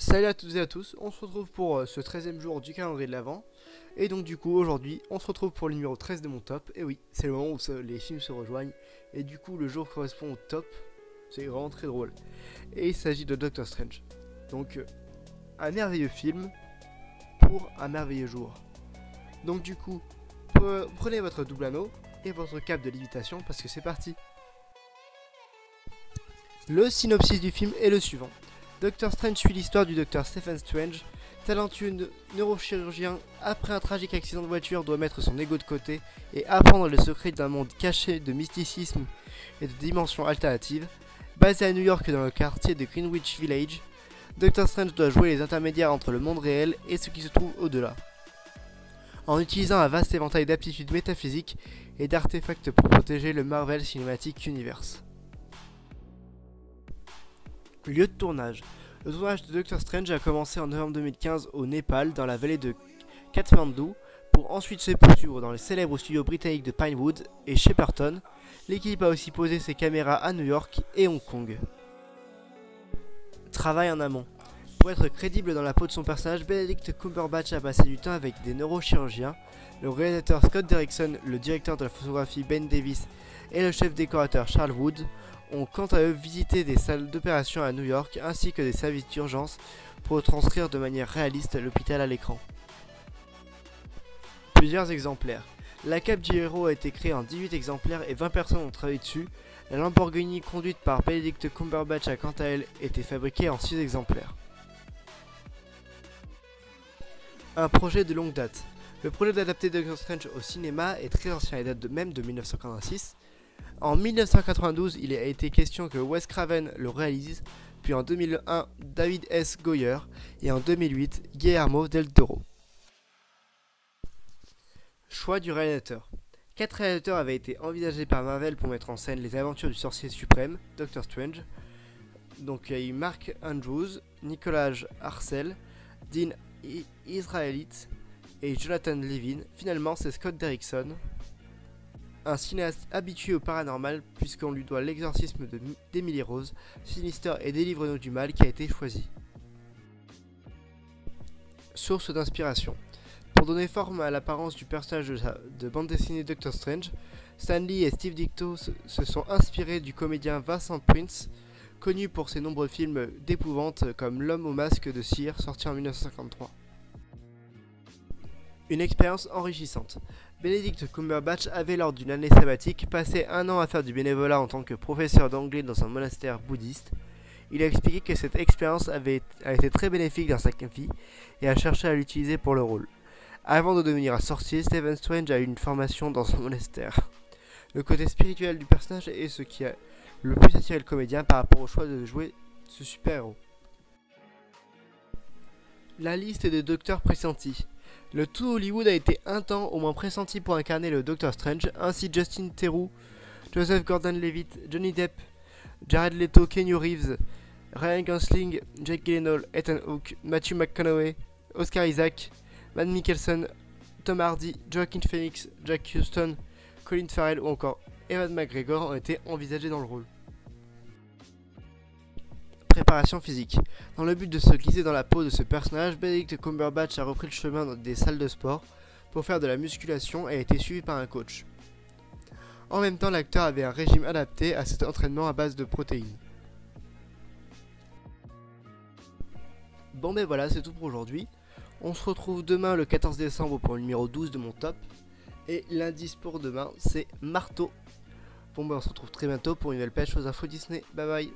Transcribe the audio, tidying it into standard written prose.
Salut à toutes et à tous, on se retrouve pour ce 13e jour du calendrier de l'Avent. Et donc du coup aujourd'hui on se retrouve pour le numéro 13 de mon top. Et oui, c'est le moment où les films se rejoignent. Et du coup le jour correspond au top. C'est vraiment très drôle. Et il s'agit de Doctor Strange. Donc un merveilleux film pour un merveilleux jour. Donc du coup prenez votre double anneau et votre cape de lévitation parce que c'est parti. Le synopsis du film est le suivant. Doctor Strange suit l'histoire du docteur Stephen Strange, talentueux neurochirurgien. Après un tragique accident de voiture, doit mettre son ego de côté et apprendre le secret d'un monde caché de mysticisme et de dimensions alternatives. Basé à New York dans le quartier de Greenwich Village, Doctor Strange doit jouer les intermédiaires entre le monde réel et ce qui se trouve au-delà, en utilisant un vaste éventail d'aptitudes métaphysiques et d'artefacts pour protéger le Marvel Cinematic Universe. Lieu de tournage. Le tournage de Doctor Strange a commencé en novembre 2015 au Népal, dans la vallée de Kathmandu, pour ensuite se poursuivre dans les célèbres studios britanniques de Pinewood et Shepperton. L'équipe a aussi posé ses caméras à New York et Hong Kong. Travail en amont. Pour être crédible dans la peau de son personnage, Benedict Cumberbatch a passé du temps avec des neurochirurgiens. Le réalisateur Scott Derrickson, le directeur de la photographie Ben Davis et le chef décorateur Charles Wood ont quant à eux visité des salles d'opération à New York ainsi que des services d'urgence pour transcrire de manière réaliste l'hôpital à l'écran. Plusieurs exemplaires. La cape du héros a été créée en 18 exemplaires et 20 personnes ont travaillé dessus. La Lamborghini conduite par Benedict Cumberbatch a quant à elle été fabriquée en 6 exemplaires. Un projet de longue date. Le projet d'adapter Doctor Strange au cinéma est très ancien et date même de 1986. En 1992, il a été question que Wes Craven le réalise, puis en 2001, David S. Goyer, et en 2008, Guillermo del Toro. Choix du réalisateur. 4 réalisateurs avaient été envisagés par Marvel pour mettre en scène les aventures du sorcier suprême, Doctor Strange. Donc il y a eu Mark Andrews, Nicolas Arcel, Dean Israelite et Jonathan Levin. Finalement, c'est Scott Derrickson, un cinéaste habitué au paranormal puisqu'on lui doit l'exorcisme d'Emily Rose, Sinister et Délivre-nous du mal qui a été choisi. Source d'inspiration. Pour donner forme à l'apparence du personnage de bande dessinée Doctor Strange, Stan Lee et Steve Ditko se sont inspirés du comédien Vincent Prince, connu pour ses nombreux films d'épouvante comme L'homme au masque de cire sorti en 1953. Une expérience enrichissante. Benedict Cumberbatch avait lors d'une année sabbatique passé 1 an à faire du bénévolat en tant que professeur d'anglais dans un monastère bouddhiste. Il a expliqué que cette expérience a été très bénéfique dans sa vie et a cherché à l'utiliser pour le rôle. Avant de devenir un sorcier, Stephen Strange a eu une formation dans un monastère. Le côté spirituel du personnage est ce qui a le plus attiré le comédien par rapport au choix de jouer ce super-héros. La liste des docteurs pressentis. Le tout Hollywood a été un temps au moins pressenti pour incarner le Doctor Strange, ainsi Justin Theroux, Joseph Gordon-Levitt, Johnny Depp, Jared Leto, Keanu Reeves, Ryan Gosling, Jake Gyllenhaal, Ethan Hawke, Matthew McConaughey, Oscar Isaac, Matt Mikkelsen, Tom Hardy, Joaquin Phoenix, Jack Huston, Colin Farrell ou encore Ewan McGregor ont été envisagés dans le rôle. Préparation physique. Dans le but de se glisser dans la peau de ce personnage, Benedict Cumberbatch a repris le chemin des salles de sport pour faire de la musculation et a été suivi par un coach. En même temps, l'acteur avait un régime adapté à cet entraînement à base de protéines. Bon ben voilà, c'est tout pour aujourd'hui. On se retrouve demain le 14 décembre pour le numéro 12 de mon top. Et l'indice pour demain, c'est marteau. Bon ben on se retrouve très bientôt pour une nouvelle pêche aux infos Disney. Bye bye.